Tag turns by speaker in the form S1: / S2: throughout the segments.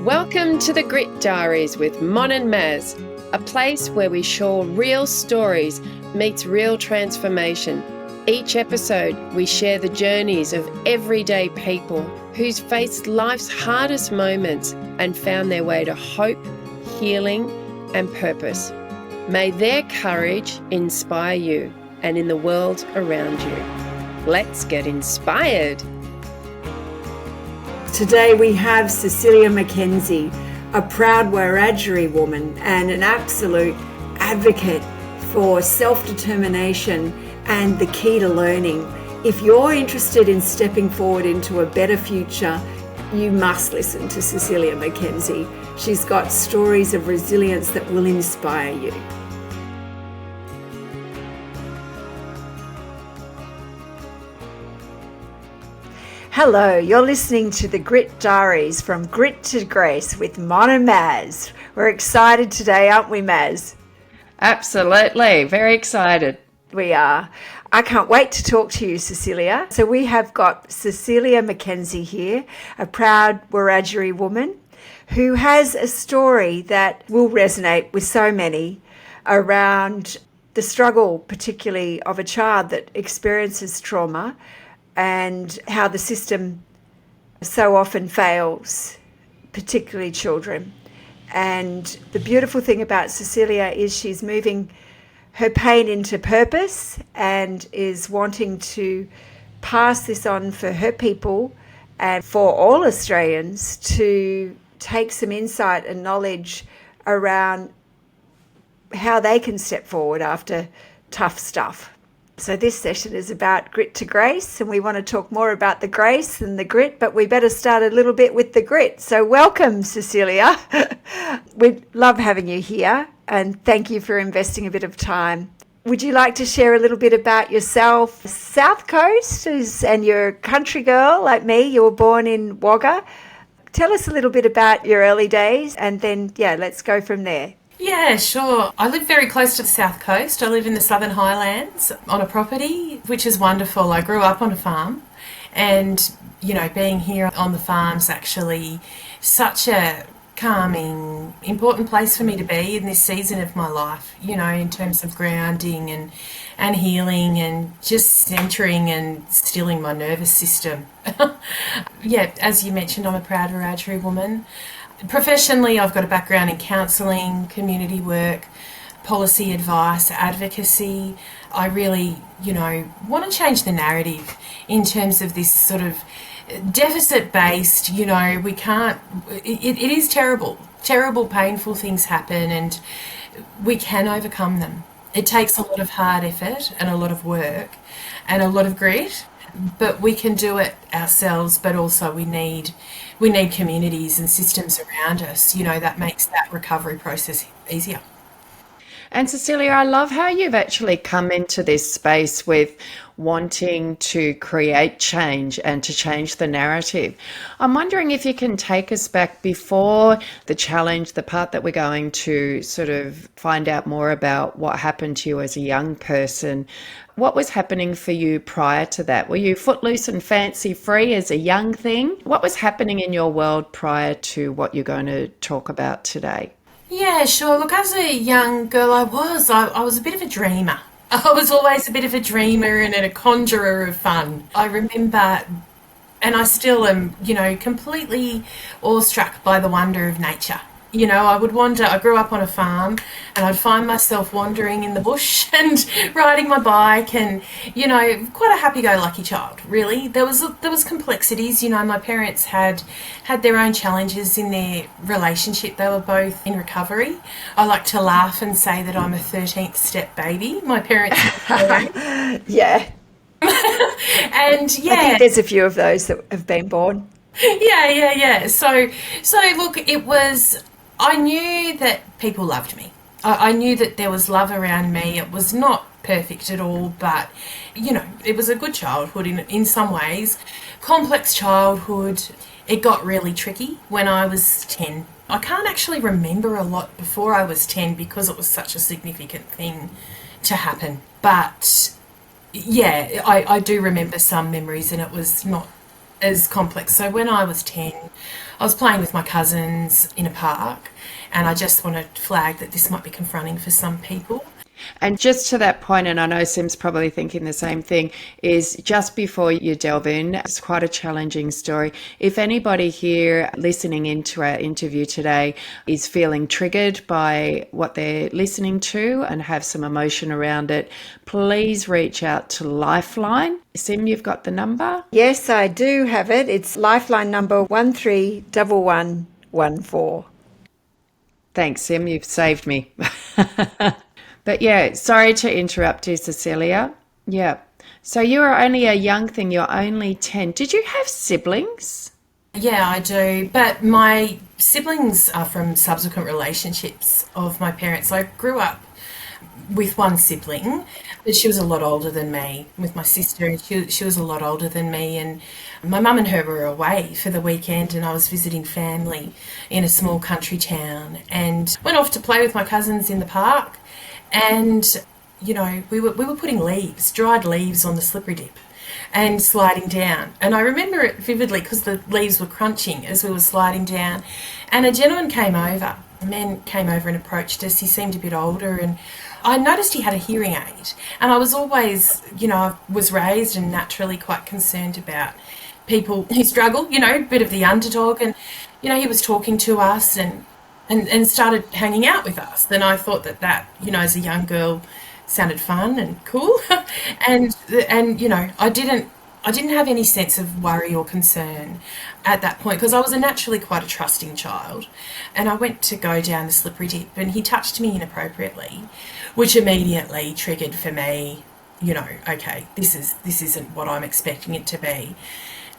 S1: Welcome to the Grit Diaries with Mon and Maz, a place where we share real stories meets real transformation. Each episode, we share the journeys of everyday people who's faced life's hardest moments and found their way to hope, healing, and purpose. May their courage inspire you and in the world around you. Let's get inspired.
S2: Today we have Cecilia McKenzie, a proud Wiradjuri woman and an absolute advocate for self-determination and the key to learning. If you're interested in stepping forward into a better future, you must listen to Cecilia McKenzie. She's got stories of resilience that will inspire you. Hello, you're listening to the Grit Diaries from Grit to Grace with Mon and Maz. We're excited today, aren't we, Maz?
S1: Absolutely, very excited.
S2: We are. I can't wait to talk to you, Cecilia. So we have got Cecilia McKenzie here, a proud Wiradjuri woman who has a story that will resonate with so many around the struggle, particularly of a child that experiences trauma, and how the system so often fails, particularly children. And the beautiful thing about Cecilia is she's moving her pain into purpose and is wanting to pass this on for her people and for all Australians to take some insight and knowledge around how they can step forward after tough stuff. So this session is about grit to grace, and we want to talk more about the grace than the grit, but we better start a little bit with the grit. So welcome, Cecilia. We love having you here, and thank you for investing a bit of time. Would you like to share a little bit about yourself? South Coast and you're a country girl like me. You were born in Wagga. Tell us a little bit about your early days, and then, let's go from there.
S3: Yeah, sure. I live very close to the South Coast. I live in the Southern Highlands on a property, which is wonderful. I grew up on a farm, and, being here on the farm's actually such a calming, important place for me to be in this season of my life, in terms of grounding and healing and just centering and stilling my nervous system. As you mentioned, I'm a proud Wiradjuri woman. Professionally, I've got a background in counselling, community work, policy advice, advocacy. I really, want to change the narrative in terms of this sort of deficit-based, we can't, it is terrible, painful things happen, and we can overcome them. It takes a lot of hard effort and a lot of work and a lot of grit, but we can do it ourselves, but also we need communities and systems around us, that makes that recovery process easier.
S1: And Cecilia, I love how you've actually come into this space with wanting to create change and to change the narrative. I'm wondering if you can take us back before the challenge, the part that we're going to sort of find out more about what happened to you as a young person. What was happening for you prior to that? Were you footloose and fancy free as a young thing? What was happening in your world prior to what you're going to talk about today?
S3: Yeah, sure. Look, as a young girl, I was a bit of a dreamer. I was always a bit of a dreamer and a conjurer of fun. I remember, and I still am, completely awestruck by the wonder of nature. I would wander. I grew up on a farm, and I'd find myself wandering in the bush and riding my bike, and quite a happy-go-lucky child. Really, there was complexities. My parents had their own challenges in their relationship. They were both in recovery. I like to laugh and say that I'm a 13th step baby. My parents.
S2: Yeah.
S3: And yeah,
S2: I think there's a few of those that have been born.
S3: Yeah. So look, it was. I knew that people loved me. I knew that there was love around me. It was not perfect at all, but, it was a good childhood in some ways. Complex childhood. It got really tricky when I was 10. I can't actually remember a lot before I was 10 because it was such a significant thing to happen. But, I do remember some memories, and it was not as complex. So when I was 10, I was playing with my cousins in a park, and I just want to flag that this might be confronting for some people.
S1: And just to that point, and I know Sim's probably thinking the same thing, is just before you delve in, it's quite a challenging story. If anybody here listening into our interview today is feeling triggered by what they're listening to and have some emotion around it, please reach out to Lifeline. Sim, you've got the number?
S2: Yes, I do have it. It's Lifeline number 131114.
S1: Thanks, Sim. You've saved me. But yeah, sorry to interrupt you, Cecilia. Yeah. So you are only a young thing. You're only 10. Did you have siblings?
S3: Yeah, I do. But my siblings are from subsequent relationships of my parents. I grew up with one sibling, but she was a lot older than me, with my sister, and she was a lot older than me. And my mum and her were away for the weekend, and I was visiting family in a small country town and went off to play with my cousins in the park. And, you know, we were putting leaves, dried leaves on the slippery dip and sliding down. And I remember it vividly because the leaves were crunching as we were sliding down. And a gentleman came over, a man came over and approached us. He seemed a bit older, and I noticed he had a hearing aid. And I was always, you know, I was raised and naturally quite concerned about people who struggle, you know, a bit of the underdog. And, you know, he was talking to us and started hanging out with us. Then I thought that, you know, as a young girl sounded fun and cool. and you know, I didn't have any sense of worry or concern at that point because I was naturally quite a trusting child. And I went to go down the slippery dip and he touched me inappropriately, which immediately triggered for me, you know, okay, this isn't what I'm expecting it to be.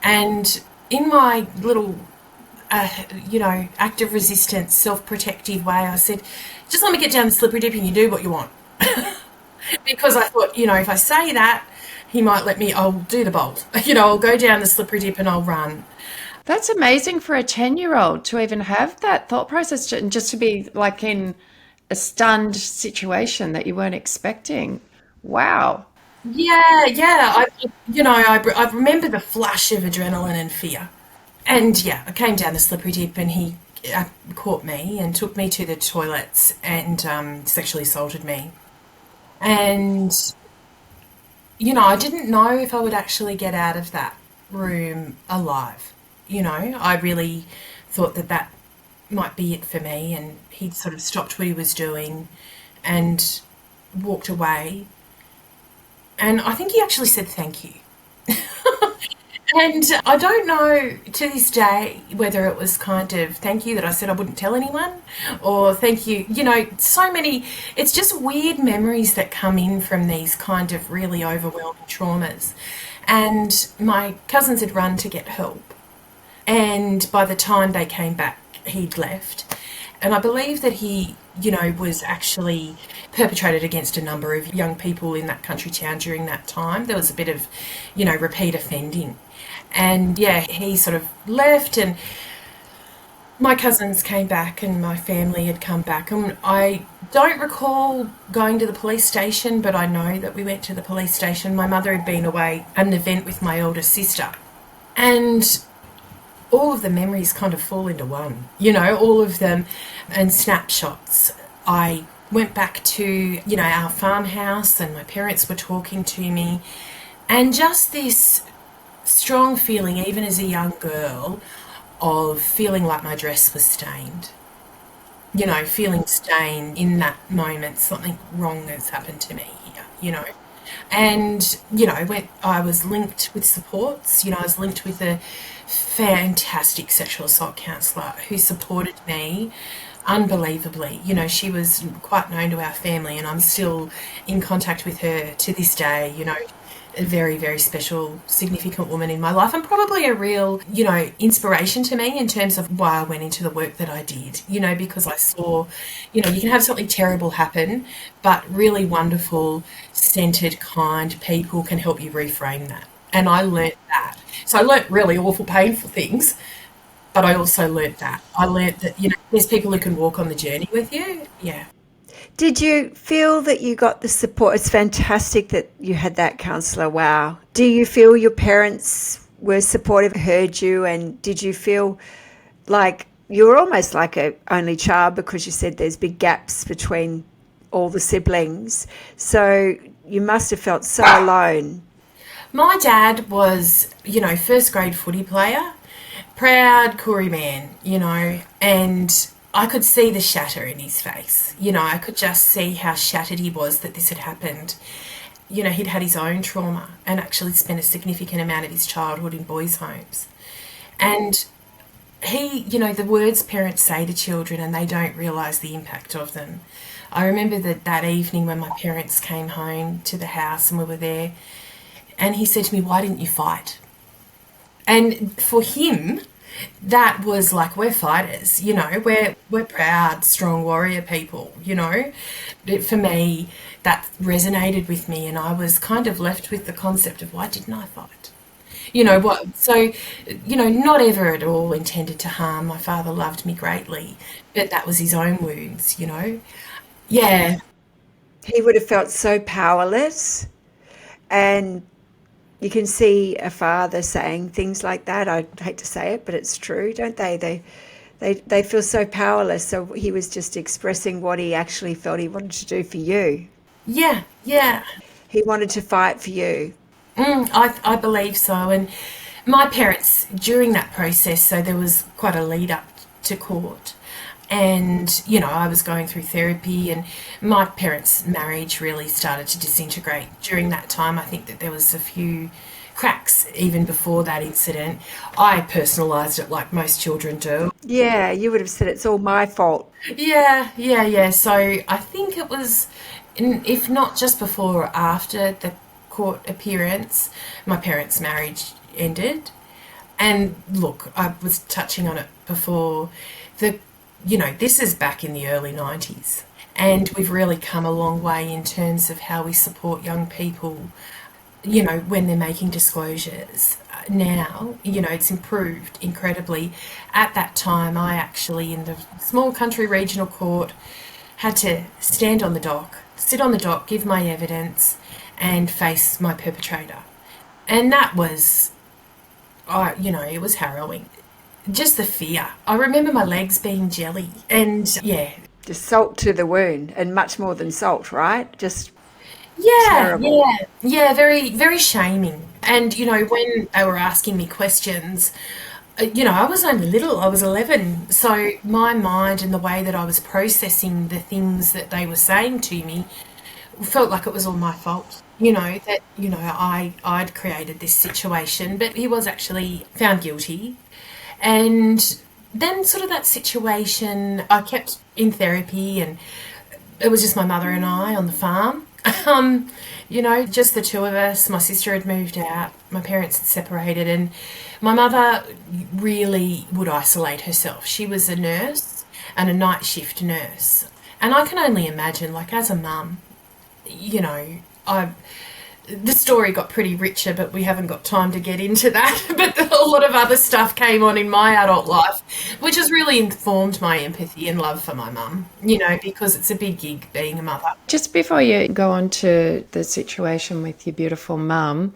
S3: And in my little you know, active resistance, self-protective way, I said, just let me get down the slippery dip and you do what you want. Because I thought, you know, if I say that, he might let me, I'll do the bolt. You know, I'll go down the slippery dip and I'll run.
S1: That's amazing for a 10-year-old to even have that thought process and just to be like in a stunned situation that you weren't expecting. Wow.
S3: Yeah. I remember the flash of adrenaline and fear. And yeah, I came down the slippery dip and he caught me and took me to the toilets and sexually assaulted me. And, you know, I didn't know if I would actually get out of that room alive. You know, I really thought that might be it for me. And he sort of stopped what he was doing and walked away. And I think he actually said thank you. And I don't know to this day whether it was kind of thank you that I said I wouldn't tell anyone or thank you, you know, so many, it's just weird memories that come in from these kind of really overwhelming traumas. And my cousins had run to get help. And by the time they came back, he'd left. And I believe that he, you know, was actually perpetrated against a number of young people in that country town during that time. There was a bit of, you know, repeat offending. And yeah, he sort of left and my cousins came back and my family had come back. And I don't recall going to the police station, but I know that we went to the police station. My mother had been away at an event with my older sister. And all of the memories kind of fall into one, you know, all of them and snapshots. I went back to, you know, our farmhouse and my parents were talking to me and just this strong feeling, even as a young girl, of feeling like my dress was stained. You know, feeling stained in that moment, something wrong has happened to me here, you know. And, you know, I was linked with supports, you know, I was linked with a fantastic sexual assault counsellor who supported me unbelievably. You know, she was quite known to our family and I'm still in contact with her to this day, you know. A very, very special, significant woman in my life and probably a real, you know, inspiration to me in terms of why I went into the work that I did, you know, because I saw, you know, you can have something terrible happen, but really wonderful, centered, kind people can help you reframe that. And I learnt that. So I learnt really awful, painful things, but I also learnt that. I learnt that, you know, there's people who can walk on the journey with you. Yeah.
S2: Did you feel that you got the support? It's fantastic that you had that counsellor. Wow. Do you feel your parents were supportive, heard you, and did you feel like you were almost like a only child, because you said there's big gaps between all the siblings, so you must have felt so alone?
S3: My dad was, first grade footy player, proud Koori man, and I could see the shatter in his face. I could just see how shattered he was that this had happened. He'd had his own trauma and actually spent a significant amount of his childhood in boys' homes. And he, the words parents say to children and they don't realise the impact of them. I remember that evening when my parents came home to the house and we were there, and he said to me, "Why didn't you fight?" And for him, that was like, we're fighters, we're proud, strong warrior people, For me, that resonated with me, and I was kind of left with the concept of, why didn't I fight? Not ever at all intended to harm. My father loved me greatly, but that was his own wounds, Yeah.
S2: He would have felt so powerless, and you can see a father saying things like that. I hate to say it, but it's true, don't they? They feel so powerless. So he was just expressing what he actually felt he wanted to do for you.
S3: Yeah, yeah.
S2: He wanted to fight for you.
S3: I believe so. And my parents, during that process, so there was quite a lead up to court. And, I was going through therapy, and my parents' marriage really started to disintegrate during that time. I think that there was a few cracks even before that incident. I personalised it like most children do.
S2: Yeah, you would have said it's all my fault.
S3: Yeah. So I think it was, if not just before or after the court appearance, my parents' marriage ended. And look, I was touching on it before, this is back in the early 90s, and we've really come a long way in terms of how we support young people, when they're making disclosures. Now, it's improved incredibly. At that time, I actually, in the small country regional court, had to stand on the dock, sit on the dock, give my evidence, and face my perpetrator. And that was, it was harrowing. Just the fear. I remember my legs being jelly, and yeah.
S2: Just salt to the wound, and much more than salt, right? Just
S3: terrible. Yeah, very, very shaming. And, when they were asking me questions, I was only little, I was 11. So my mind and the way that I was processing the things that they were saying to me felt like it was all my fault. I'd created this situation, but he was actually found guilty. And then sort of that situation, I kept in therapy, and it was just my mother and I on the farm. Just the two of us. My sister had moved out, my parents had separated, and my mother really would isolate herself. She was a nurse, and a night shift nurse. And I can only imagine, like, as a mum, the story got pretty richer, but we haven't got time to get into that. But a lot of other stuff came on in my adult life, which has really informed my empathy and love for my mum, because it's a big gig being a mother.
S1: Just before you go on to the situation with your beautiful mum,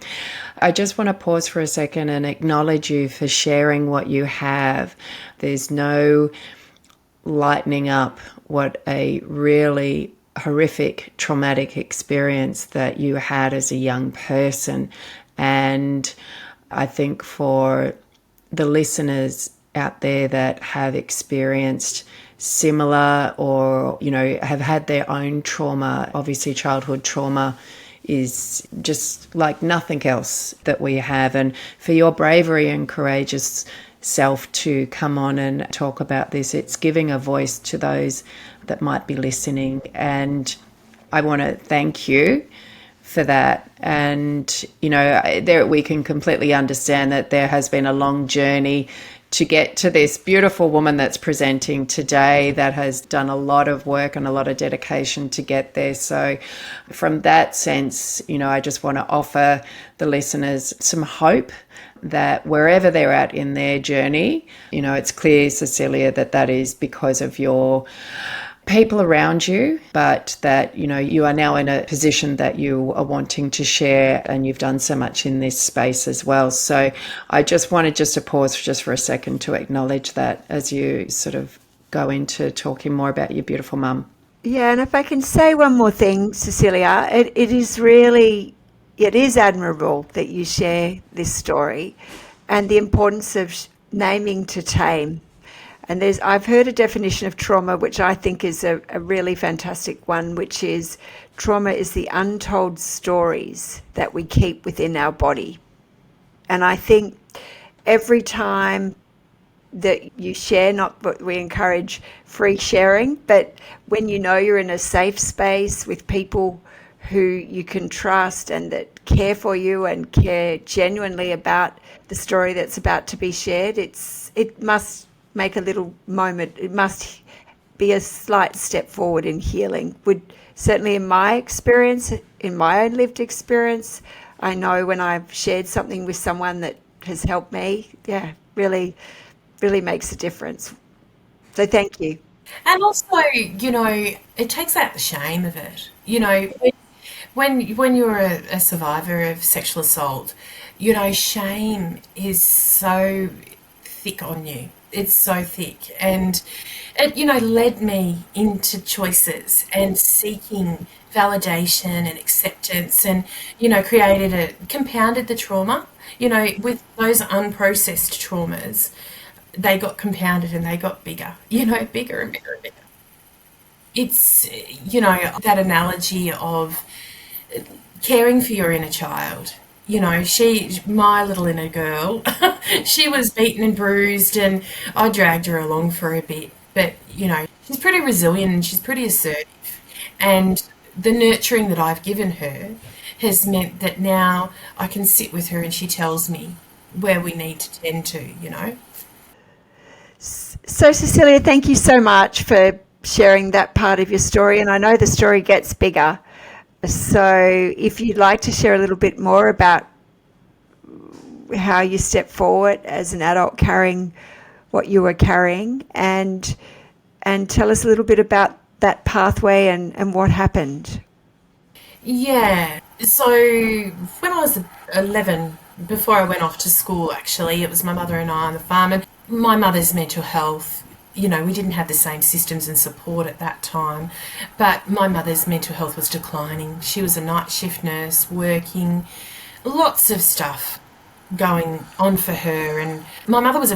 S1: I just want to pause for a second and acknowledge you for sharing what you have. There's no lightening up what a really horrific, traumatic experience that you had as a young person. And I think for the listeners out there that have experienced similar or, have had their own trauma, obviously childhood trauma is just like nothing else that we have. And for your bravery and courageous self to come on and talk about this, it's giving a voice to those that might be listening, and I want to thank you for that. And there we can completely understand that there has been a long journey to get to this beautiful woman that's presenting today, that has done a lot of work and a lot of dedication to get there. So from that sense, I just want to offer the listeners some hope that wherever they're at in their journey, it's clear, Cecilia, that is because of your people around you, but that, you are now in a position that you are wanting to share, and you've done so much in this space as well. So I just wanted to pause just for a second to acknowledge that as you sort of go into talking more about your beautiful mum.
S2: Yeah, and if I can say one more thing, Cecilia, it is admirable that you share this story and the importance of naming to tame. And I've heard a definition of trauma, which I think is a really fantastic one, which is trauma is the untold stories that we keep within our body. And I think every time that you share, not that we encourage free sharing, but when you're in a safe space with people who you can trust and that care for you and care genuinely about the story that's about to be shared, it must make a little moment. It must be a slight step forward in healing. Certainly in my experience, in my own lived experience, I know when I've shared something with someone that has helped me, really makes a difference. So thank you.
S3: And also, it takes out the shame of it. When you're a survivor of sexual assault, shame is so thick on you. It's so thick. And it, led me into choices and seeking validation and acceptance and, compounded the trauma. With those unprocessed traumas, they got compounded and they got bigger, bigger and bigger and bigger. It's, that analogy of caring for your inner child. My little inner girl, she was beaten and bruised, and I dragged her along for a bit. But, she's pretty resilient and she's pretty assertive. And the nurturing that I've given her has meant that now I can sit with her and she tells me where we need to tend to.
S2: So, Cecilia, thank you so much for sharing that part of your story. And I know the story gets bigger. So if you'd like to share a little bit more about how you stepped forward as an adult carrying what you were carrying, and tell us a little bit about that pathway and what happened.
S3: Yeah. So when I was 11, before I went off to school, actually, it was my mother and I on the farm. And my mother's mental health, we didn't have the same systems and support at that time, but my mother's mental health was declining. She was a night shift nurse, working, lots of stuff going on for her. And my mother was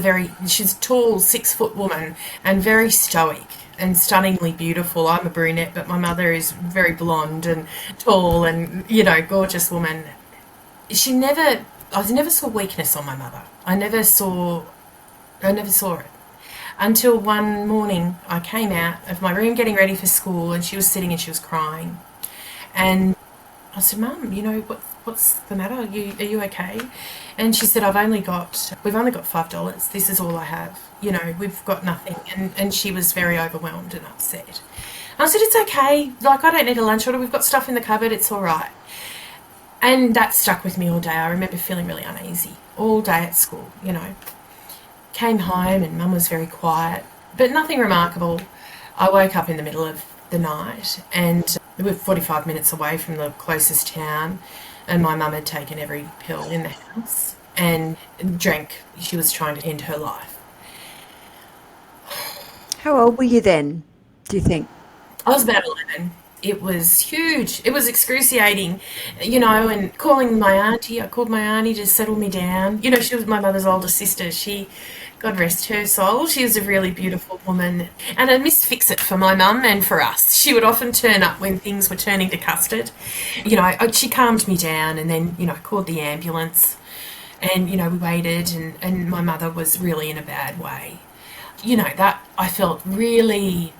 S3: she's a tall, 6-foot woman and very stoic and stunningly beautiful. I'm a brunette, but my mother is very blonde and tall and, gorgeous woman. I never saw weakness on my mother. I never saw it. Until one morning I came out of my room getting ready for school, and she was sitting and she was crying. And I said, Mum, what's the matter? Are you okay? And she said, we've only got $5. This is all I have. We've got nothing. And she was very overwhelmed and upset. And I said, it's okay. I don't need a lunch order. We've got stuff in the cupboard. It's all right. And that stuck with me all day. I remember feeling really uneasy all day at school, Came home and Mum was very quiet, but nothing remarkable. I woke up in the middle of the night, and we were 45 minutes away from the closest town, and my mum had taken every pill in the house and drank. She was trying to end her life.
S2: How old were you then, do you think?
S3: I was about 11. It was huge. It was excruciating, and calling my auntie. I called my auntie to settle me down. She was my mother's older sister. God rest her soul, she was a really beautiful woman and a Miss Fix-It for my mum and for us. She would often turn up when things were turning to custard. She calmed me down and then, called the ambulance, and, we waited, and my mother was really in a bad way. That I felt really,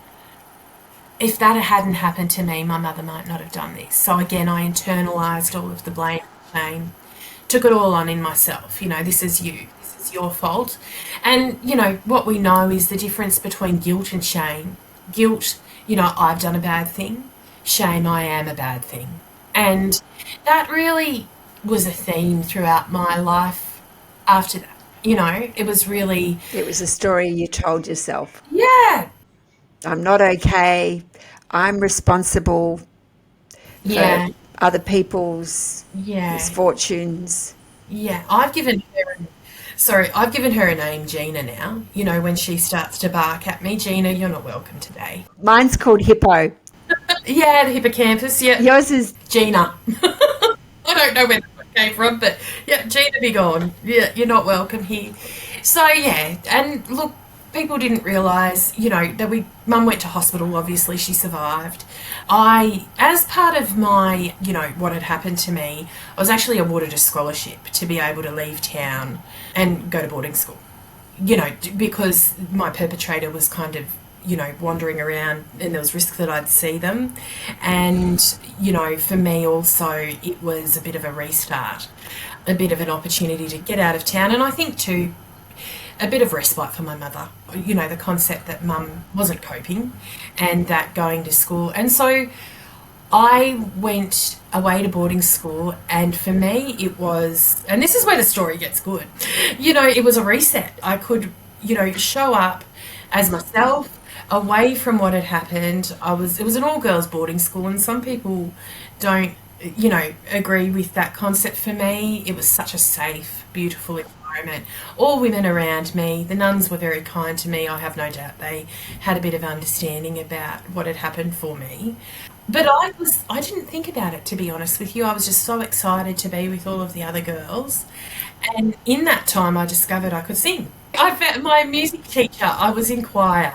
S3: if that hadn't happened to me, my mother might not have done this. So again, I internalised all of the blame, shame, took it all on in myself. This is you. Your fault. And what we know is the difference between guilt and shame. Guilt, I've done a bad thing. Shame, I am a bad thing. And that really was a theme throughout my life after that. It was a story you told yourself.
S2: Yeah. I'm not okay. I'm responsible for
S3: Yeah,
S2: other people's
S3: yeah,
S2: misfortunes.
S3: yeah. I've given her a name, Gina, now. You know, when she starts to bark at me, Gina, you're not welcome today.
S2: Mine's called Hippo.
S3: Yeah, the hippocampus, yeah.
S2: Yours is,
S3: Gina. I don't know where that came from, but yeah, Gina be gone. Yeah, you're not welcome here. So yeah, and look, people didn't realise, you know, that mum went to hospital, obviously she survived. As part of my, you know, what had happened to me, I was actually awarded a scholarship to be able to leave town and go to boarding school. You know, because my perpetrator was kind of, you know, wandering around and there was risk that I'd see them. And, you know, for me also, it was a bit of a restart, a bit of an opportunity to get out of town. And I think too, a bit of respite for my mother. You know, the concept that mum wasn't coping and that going to school. And so I went away to boarding school, and for me, it was, and this is where the story gets good. You know, it was a reset. I could, you know, show up as myself, away from what had happened. It was an all girls boarding school, and some people don't, you know, agree with that concept. For me, it was such a safe, beautiful environment. All women around me, the nuns were very kind to me. I have no doubt they had a bit of understanding about what had happened for me. But I didn't think about it, to be honest with you. I was just so excited to be with all of the other girls. And in that time, I discovered I could sing. I found my music teacher, I was in choir,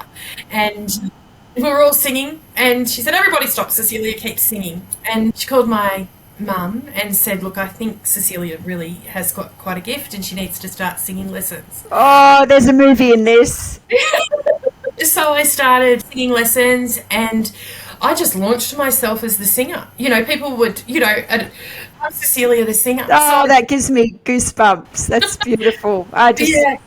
S3: and we were all singing. And she said, "Everybody stop, Cecilia, keep singing." And she called my mum and said, "Look, I think Cecilia really has got quite a gift and she needs to start singing lessons."
S2: oh, there's a movie in this.
S3: So I started singing lessons, and I just launched myself as the singer. You know, people would, you know, I'm Cecilia the singer.
S2: Oh,
S3: So
S2: that gives me goosebumps. That's beautiful.
S3: yeah,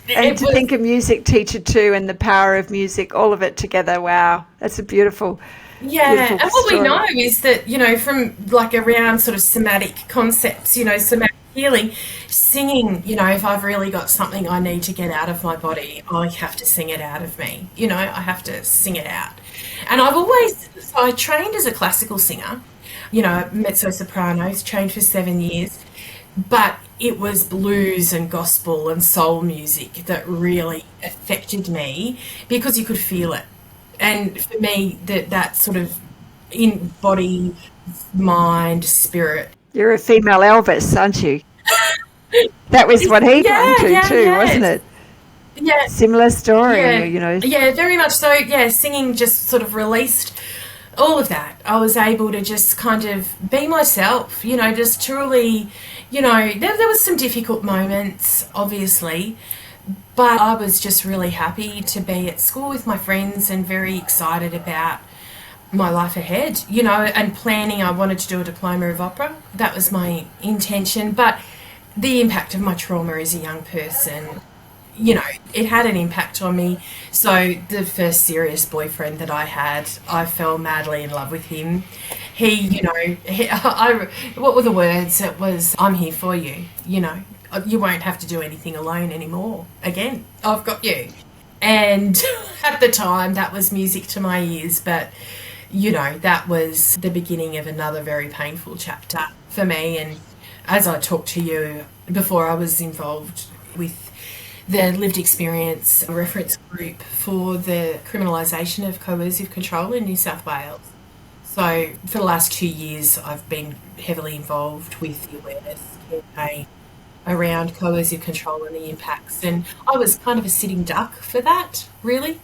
S2: And
S3: it
S2: to
S3: was,
S2: think a music teacher too and the power of music, all of it together. Wow. That's a beautiful,
S3: yeah.
S2: beautiful
S3: And what we
S2: story.
S3: know is that, you know, from like around sort of somatic concepts, you know, somatic healing, singing, you know, if I've really got something I need to get out of my body, I have to sing it out of me. You know, I have to sing it out. And so I trained as a classical singer, you know, mezzo soprano, trained for 7 years, but it was blues and gospel and soul music that really affected me because you could feel it. And for me, that sort of in body, mind, spirit.
S2: You're a female Elvis, aren't you? That was what he clung
S3: Yeah,
S2: to
S3: yeah,
S2: too,
S3: yeah,
S2: wasn't it?
S3: yeah,
S2: Similar story,
S3: yeah,
S2: you know.
S3: yeah, very much so. Yeah, singing just sort of released all of that. I was able to just kind of be myself, you know, just truly, you know, there was some difficult moments, obviously, but I was just really happy to be at school with my friends and very excited about my life ahead, you know, and planning. I wanted to do a diploma of opera. That was my intention. But the impact of my trauma as a young person, you know, it had an impact on me. So the first serious boyfriend that I had, I fell madly in love with him. He, you know, what were the words? It was, "I'm here for you, you know. You won't have to do anything alone anymore. Again, I've got you." And at the time, that was music to my ears. But, you know, that was the beginning of another very painful chapter for me. And as I talked to you before, I was involved with the lived experience reference group for the criminalisation of coercive control in New South Wales. So for the last 2 years, I've been heavily involved with the awareness campaign around coercive control and the impacts. And I was kind of a sitting duck for that, really.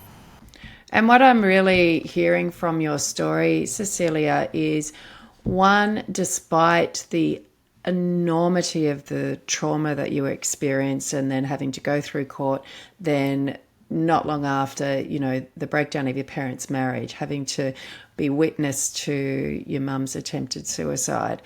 S1: And what I'm really hearing from your story, Cecilia, is one, despite the enormity of the trauma that you experienced and then having to go through court, then not long after, you know, the breakdown of your parents' marriage, having to be witness to your mum's attempted suicide,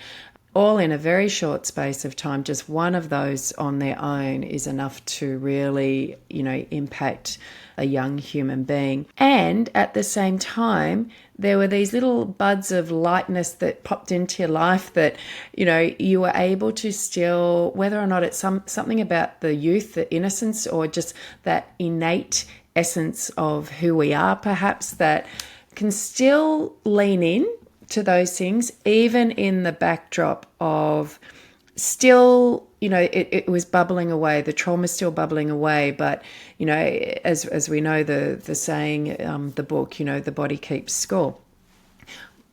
S1: all in a very short space of time. Just one of those on their own is enough to really, impact a young human being. And at the same time, there were these little buds of lightness that popped into your life that, you were able to still, whether or not it's something about the youth, the innocence, or just that innate essence of who we are, perhaps, that can still lean in to those things, even in the backdrop of still, it was bubbling away. The trauma's still bubbling away. But, as we know, the saying, the book, the body keeps score.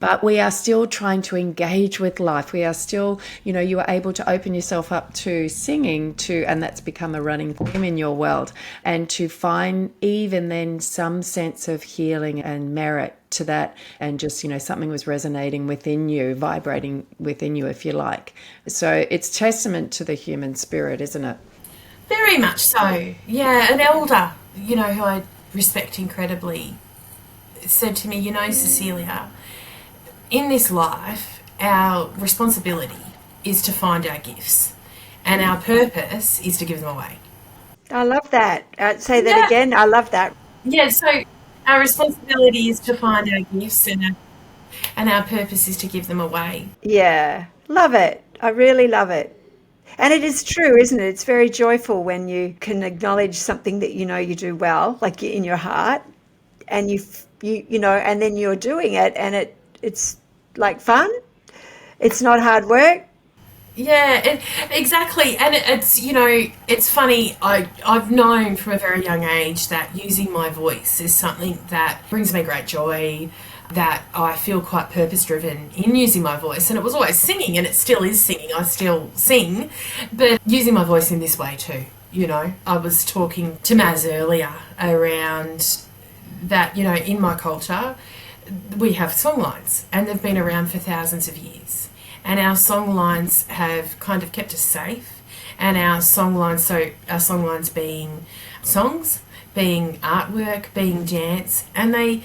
S1: But we are still trying to engage with life. We are still, you are able to open yourself up to singing, and that's become a running theme in your world, and to find even then some sense of healing and merit to that, and just, something was resonating within you, vibrating within you, if you like. So it's testament to the human spirit, isn't it?
S3: Very much so. Yeah, an elder, who I respect incredibly, said to me, Cecilia, in this life, our responsibility is to find our gifts, and our purpose is to give them away.
S2: I love that. Say that again. I love that.
S3: Yeah, so our responsibility is to find our gifts, and our purpose is to give them away.
S2: Yeah, love it. I really love it. And it is true, isn't it? It's very joyful when you can acknowledge something that you do well, like in your heart, and and then you're doing it, and it's like fun. It's not hard work.
S3: Yeah, exactly. And it's funny. I've known from a very young age that using my voice is something that brings me great joy, that I feel quite purpose-driven in using my voice. And it was always singing, and it still is singing. I still sing, but using my voice in this way too. I was talking to Maz earlier around that, in my culture, we have songlines, and they've been around for thousands of years. And our songlines have kind of kept us safe. And our songlines being songs, being artwork, being dance, and they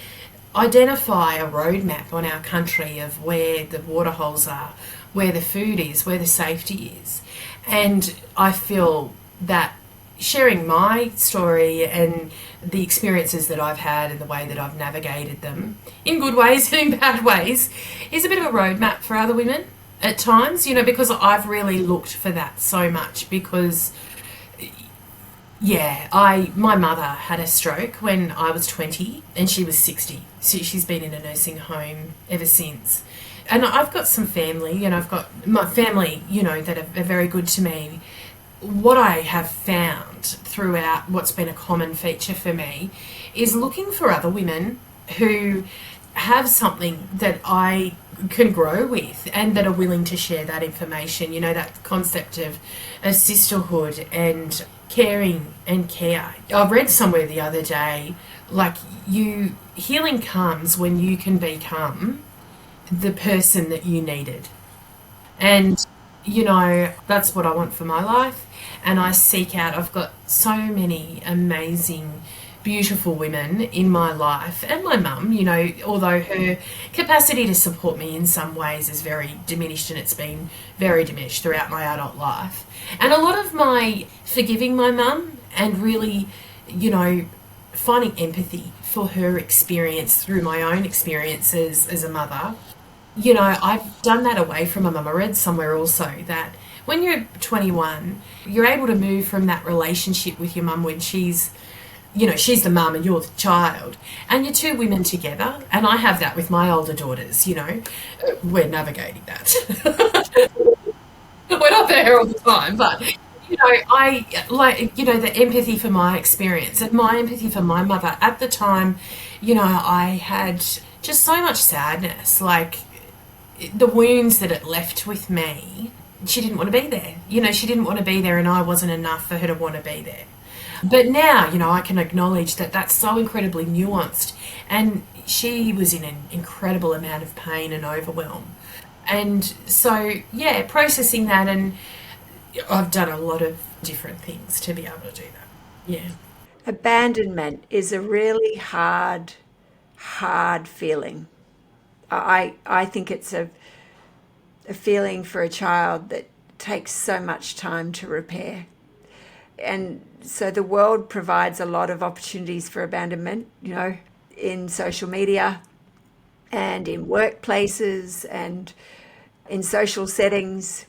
S3: identify a roadmap on our country of where the water holes are, where the food is, where the safety is. And I feel that sharing my story and the experiences that I've had and the way that I've navigated them, in good ways and in bad ways, is a bit of a roadmap for other women at times, because I've really looked for that so much, because my mother had a stroke when I was 20 and she was 60. So she's been in a nursing home ever since. And I've got some family, I've got my family, that are very good to me. What I have found throughout what's been a common feature for me is looking for other women who have something that I can grow with and that are willing to share that information, that concept of sisterhood and caring and care. I read somewhere the other day, healing comes when you can become the person that you needed. And, that's what I want for my life. And I seek out, I've got so many amazing, beautiful women in my life, and my mum, although her capacity to support me in some ways is very diminished, and it's been very diminished throughout my adult life. And a lot of my forgiving my mum and really, finding empathy for her experience through my own experiences as a mother, I've done that away from my mum. I read somewhere also that when you're 21, you're able to move from that relationship with your mum when she's the mum and you're the child, and you're two women together. And I have that with my older daughters, we're navigating that. We're not there all the time, but, I like, the empathy for my experience and my empathy for my mother. At the time, I had just so much sadness, like the wounds that it left with me. She didn't want to be there. She didn't want to be there, and I wasn't enough for her to want to be there. But now, I can acknowledge that that's so incredibly nuanced, and she was in an incredible amount of pain and overwhelm. And so, processing that, and I've done a lot of different things to be able to do that. Yeah.
S2: Abandonment is a really hard feeling. I think it's a a feeling for a child that takes so much time to repair. And so the world provides a lot of opportunities for abandonment, in social media and in workplaces and in social settings.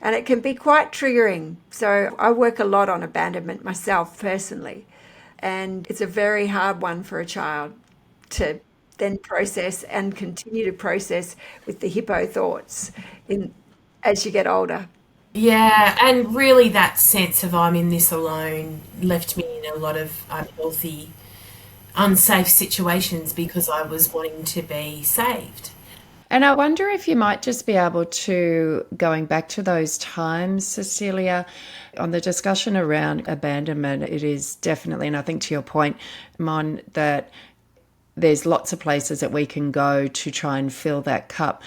S2: And it can be quite triggering. So I work a lot on abandonment myself personally. And it's a very hard one for a child to then process and continue to process with the hippo thoughts as you get older.
S3: Yeah, and really that sense of I'm in this alone left me in a lot of unhealthy, unsafe situations because I was wanting to be saved.
S1: And I wonder if you might just be able to, going back to those times, Cecilia, on the discussion around abandonment, it is definitely, and I think to your point, Mon, that there's lots of places that we can go to try and fill that cup.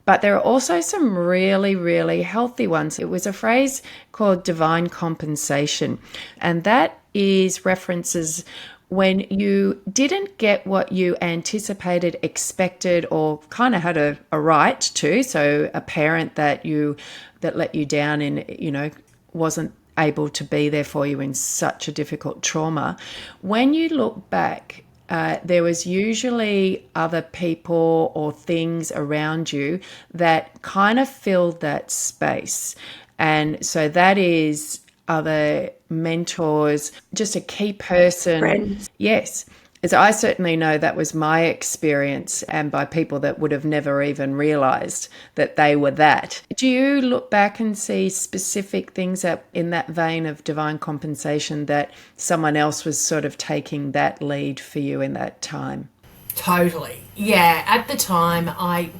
S1: But there are also some really, really healthy ones. It was a phrase called divine compensation, and that is references when you didn't get what you anticipated, expected, or kind of had a right to. So a parent that let you down and, wasn't able to be there for you in such a difficult trauma. When you look back, there was usually other people or things around you that kind of filled that space. And so that is other mentors, just a key person.
S2: Friends.
S1: Yes. As I certainly know that was my experience, and by people that would have never even realized that they were that. Do you look back and see specific things in that vein of divine compensation that someone else was sort of taking that lead for you in that time?
S3: Totally. Yeah, at the time I'm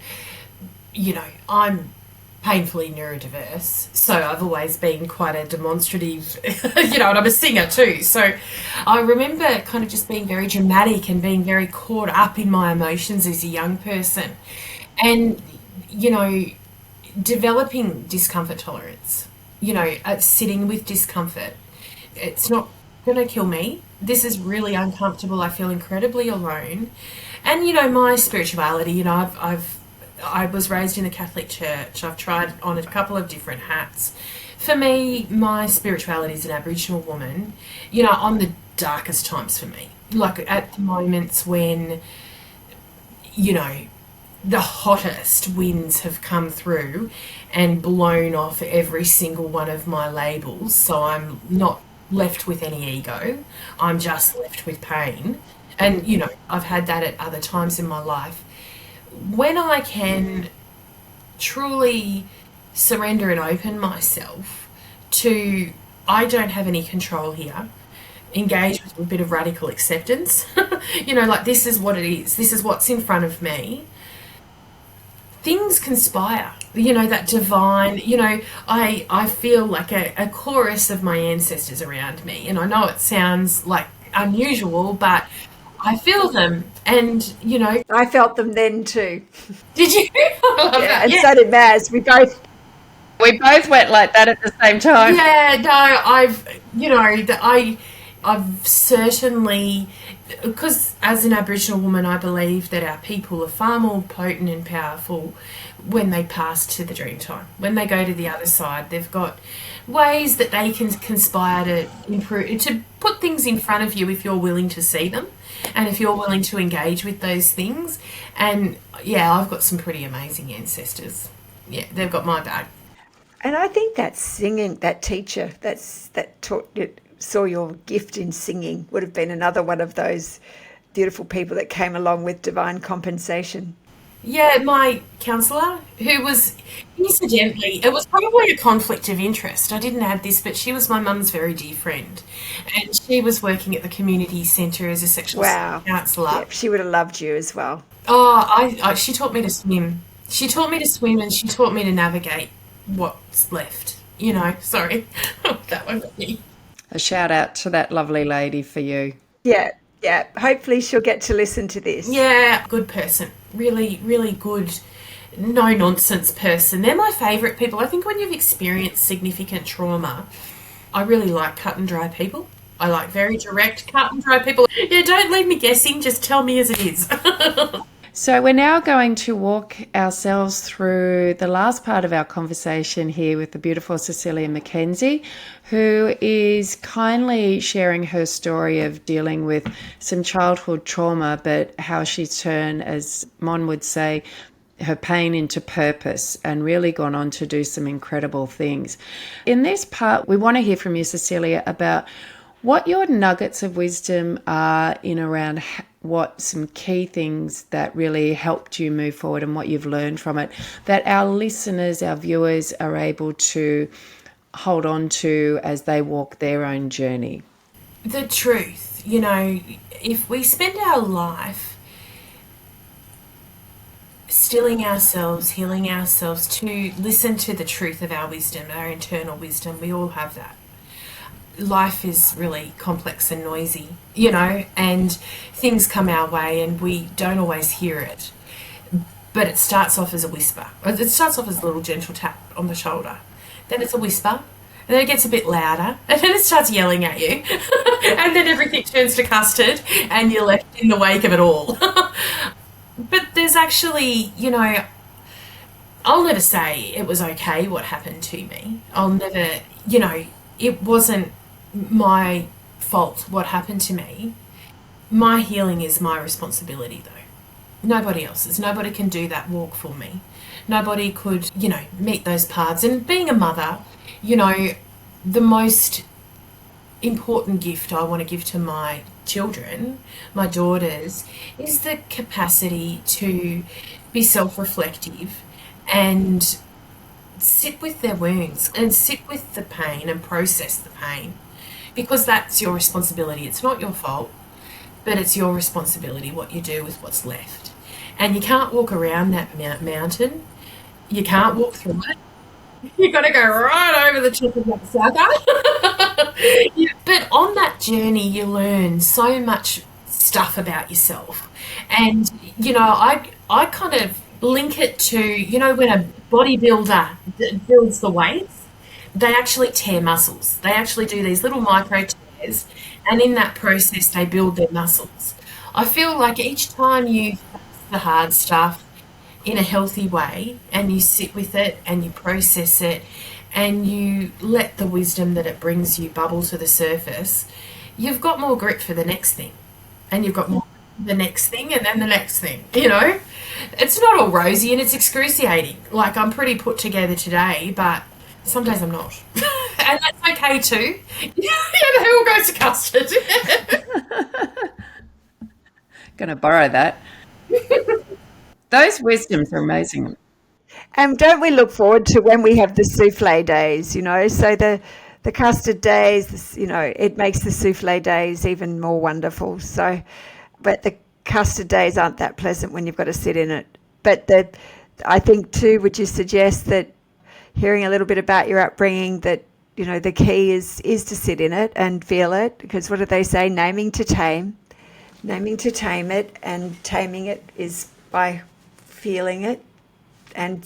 S3: painfully neurodiverse, so I've always been quite a demonstrative, and I'm a singer too, so I remember kind of just being very dramatic and being very caught up in my emotions as a young person, and developing discomfort tolerance, sitting with discomfort. It's not going to kill me. This is really uncomfortable. I feel incredibly alone. And my spirituality, I was raised in the Catholic Church. I've tried on a couple of different hats. For me, my spirituality as an Aboriginal woman, on the darkest times for me, like at the moments when, the hottest winds have come through and blown off every single one of my labels, so I'm not left with any ego. I'm just left with pain. And, I've had that at other times in my life. When I can truly surrender and open myself to, I don't have any control here, engage with a bit of radical acceptance, like this is what it is, this is what's in front of me, things conspire, that divine, I feel like a chorus of my ancestors around me. And I know it sounds like unusual, but I feel them, and
S2: I felt them then too.
S3: Did you? I love that.
S2: And so did Maz. We both
S1: went like that at the same time.
S3: Yeah, no, I've certainly, because as an Aboriginal woman, I believe that our people are far more potent and powerful when they pass to the dream time. When they go to the other side, they've got ways that they can conspire to improve, to put things in front of you if you're willing to see them and if you're willing to engage with those things. And yeah, I've got some pretty amazing ancestors. Yeah, they've got my back.
S2: And I think that singing, that teacher that saw your gift in singing would have been another one of those beautiful people that came along with divine compensation.
S3: Yeah, my counsellor, who was, incidentally, it was probably a conflict of interest. I didn't add this, but she was my mum's very dear friend. And she was working at the community centre as a sexual counsellor.
S2: Yep, she would have loved you as well.
S3: Oh, she taught me to swim. She taught me to swim, and she taught me to navigate what's left. Sorry. That one got me.
S1: A shout out to that lovely lady for you.
S2: Yeah. Hopefully she'll get to listen to this.
S3: Yeah, good person. Really, really good, no-nonsense person. They're my favourite people. I think when you've experienced significant trauma, I really like cut and dry people. I like very direct, cut and dry people. Yeah, don't leave me guessing. Just tell me as it is.
S1: So we're now going to walk ourselves through the last part of our conversation here with the beautiful Cecilia McKenzie, who is kindly sharing her story of dealing with some childhood trauma, but how she's turned, as Mon would say, her pain into purpose and really gone on to do some incredible things. In this part, we want to hear from you, Cecilia, about what your nuggets of wisdom are in around what some key things that really helped you move forward and what you've learned from it, that our listeners, our viewers are able to hold on to as they walk their own journey.
S3: The truth, if we spend our life stilling ourselves, healing ourselves to listen to the truth of our wisdom, our internal wisdom, we all have that. Life is really complex and noisy, and things come our way and we don't always hear it. But it starts off as a whisper. It starts off as a little gentle tap on the shoulder. Then it's a whisper. And then it gets a bit louder. And then it starts yelling at you. And then everything turns to custard and you're left in the wake of it all. But there's actually, I'll never say it was okay what happened to me. I'll never, it wasn't my fault what happened to me. My healing is my responsibility though. Nobody else's. Nobody can do that walk for me. Nobody could, meet those paths. And being a mother, the most important gift I want to give to my children, my daughters, is the capacity to be self-reflective and sit with their wounds and sit with the pain and process the pain, because that's your responsibility. It's not your fault, but it's your responsibility what you do with what's left. And you can't walk around that mountain. You can't walk through it. You've got to go right over the top of that sucker. Yeah. But on that journey, you learn so much stuff about yourself. And, I kind of link it to, when a bodybuilder builds the weights, they actually tear muscles. They actually do these little micro tears, and in that process, they build their muscles. I feel like each time you face the hard stuff in a healthy way and you sit with it and you process it and you let the wisdom that it brings you bubble to the surface, you've got more grit for the next thing, and you've got more the next thing, and then the next thing. It's not all rosy and it's excruciating. Like, I'm pretty put together today, but some days I'm not. And that's okay too. Yeah, the all goes to custard.
S1: Going to borrow that. Those wisdoms are amazing.
S2: And don't we look forward to when we have the souffle days, So the custard days, it makes the souffle days even more wonderful. So, but the custard days aren't that pleasant when you've got to sit in it. But I think too, would you suggest that hearing a little bit about your upbringing, that, the key is to sit in it and feel it? Because what do they say? Naming to tame it, and taming it is by feeling it. And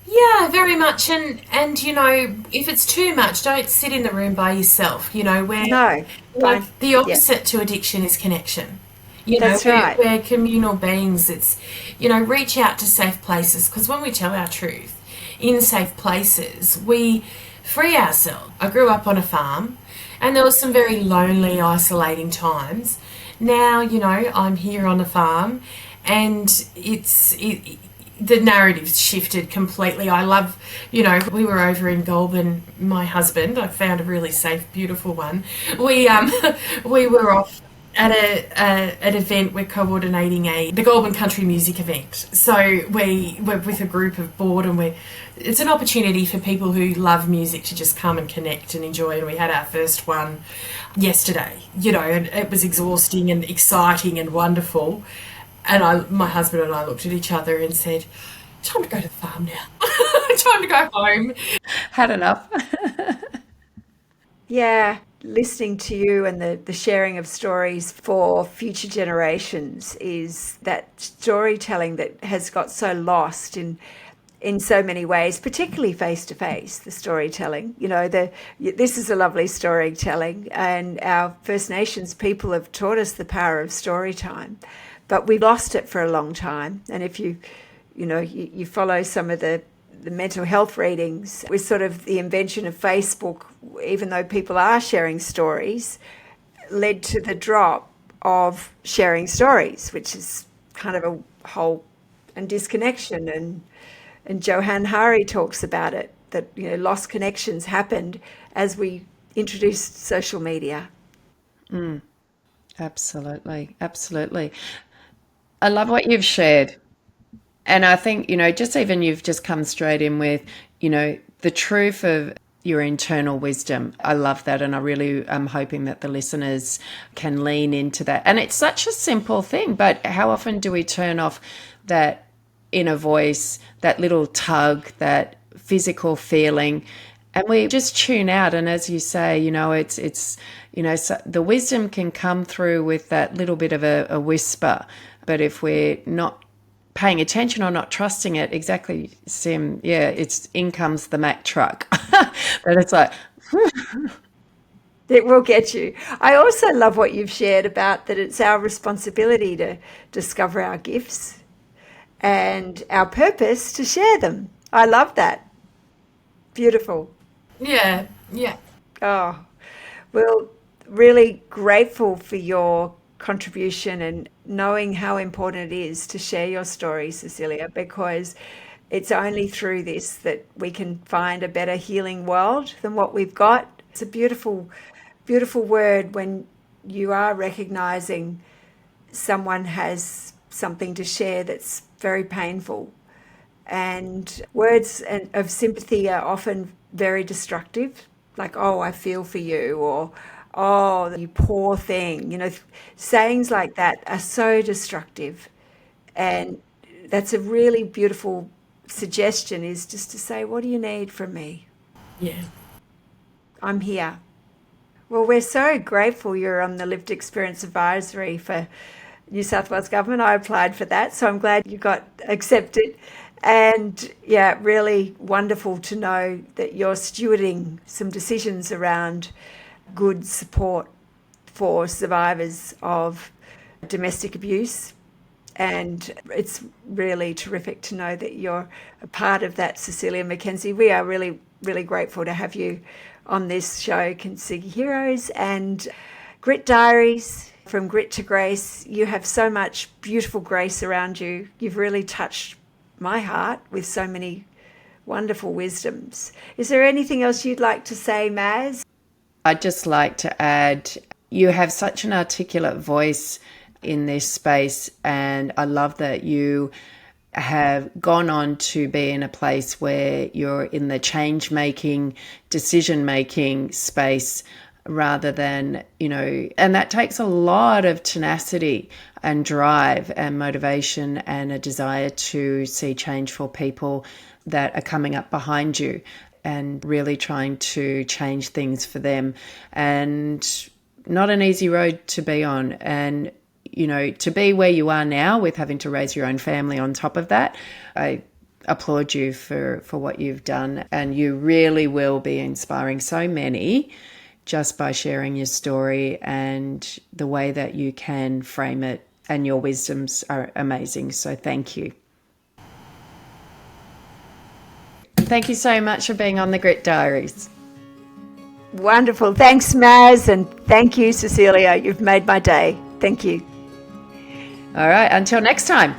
S3: yeah, very much. And if it's too much, don't sit in the room by yourself, where
S2: no,
S3: like the opposite to addiction is connection.
S2: That's right.
S3: We're communal beings. It's, reach out to safe places, because when we tell our truth in safe places, we free ourselves. I grew up on a farm and there was some very lonely, isolating times. Now, I'm here on a farm and the narrative's shifted completely. I love, we were over in Goulburn, my husband, I found a really safe, beautiful one. We were off at an event. We're coordinating the Goulburn Country Music event. So we're with a group of board, and it's an opportunity for people who love music to just come and connect and enjoy. And we had our first one yesterday, and it was exhausting and exciting and wonderful. And my husband and I looked at each other and said, time to go to the farm now. Time to go home.
S1: Had enough.
S2: Yeah, listening to you and the sharing of stories for future generations is that storytelling that has got so lost in in so many ways, particularly face-to-face, the storytelling. This is a lovely storytelling, and our First Nations people have taught us the power of story time, but we lost it for a long time. And if you follow some of the mental health readings, with sort of the invention of Facebook, even though people are sharing stories, led to the drop of sharing stories, which is kind of a whole and disconnection. And Johann Hari talks about it, that lost connections happened as we introduced social media.
S1: Absolutely, absolutely. I love what you've shared. And I think, just even you've just come straight in with, the truth of your internal wisdom. I love that. And I really am hoping that the listeners can lean into that. And it's such a simple thing, but how often do we turn off that inner voice, that little tug, that physical feeling, and we just tune out? And as you say, so the wisdom can come through with that little bit of a whisper. But if we're not paying attention or not trusting it, exactly, Sim, in comes the Mack truck. But it's like,
S2: it will get you. I also love what you've shared about that it's our responsibility to discover our gifts and our purpose to share them. I love that. Beautiful.
S3: Yeah.
S2: Oh, well, really grateful for your contribution and knowing how important it is to share your story, Cecilia, because it's only through this that we can find a better healing world than what we've got. It's a beautiful, beautiful word when you are recognizing someone has something to share that's very painful. And words of sympathy are often very destructive, like, oh, I feel for you, or oh, you poor thing. Sayings like that are so destructive. And that's a really beautiful suggestion, is just to say, what do you need from me?
S3: Yeah.
S2: I'm here. Well, we're so grateful you're on the Lived Experience Advisory for New South Wales Government. I applied for that, so I'm glad you got accepted. And yeah, really wonderful to know that you're stewarding some decisions around good support for survivors of domestic abuse. And it's really terrific to know that you're a part of that, Cecilia McKenzie. We are really, really grateful to have you on this show, Kintsugi Heroes and Grit Diaries, From Grit to Grace. You have so much beautiful grace around you. You've really touched my heart with so many wonderful wisdoms. Is there anything else you'd like to say, Maz?
S1: I'd just like to add, you have such an articulate voice in this space, and I love that you have gone on to be in a place where you're in the change-making, decision-making space rather than, and that takes a lot of tenacity and drive and motivation and a desire to see change for people that are coming up behind you, and really trying to change things for them. And not an easy road to be on. And, to be where you are now with having to raise your own family on top of that, I applaud you for what you've done. And you really will be inspiring so many just by sharing your story and the way that you can frame it. And your wisdoms are amazing. So thank you. Thank you so much for being on the Grit Diaries.
S2: Wonderful. Thanks, Maz, and thank you, Cecilia. You've made my day. Thank you.
S1: All right, until next time.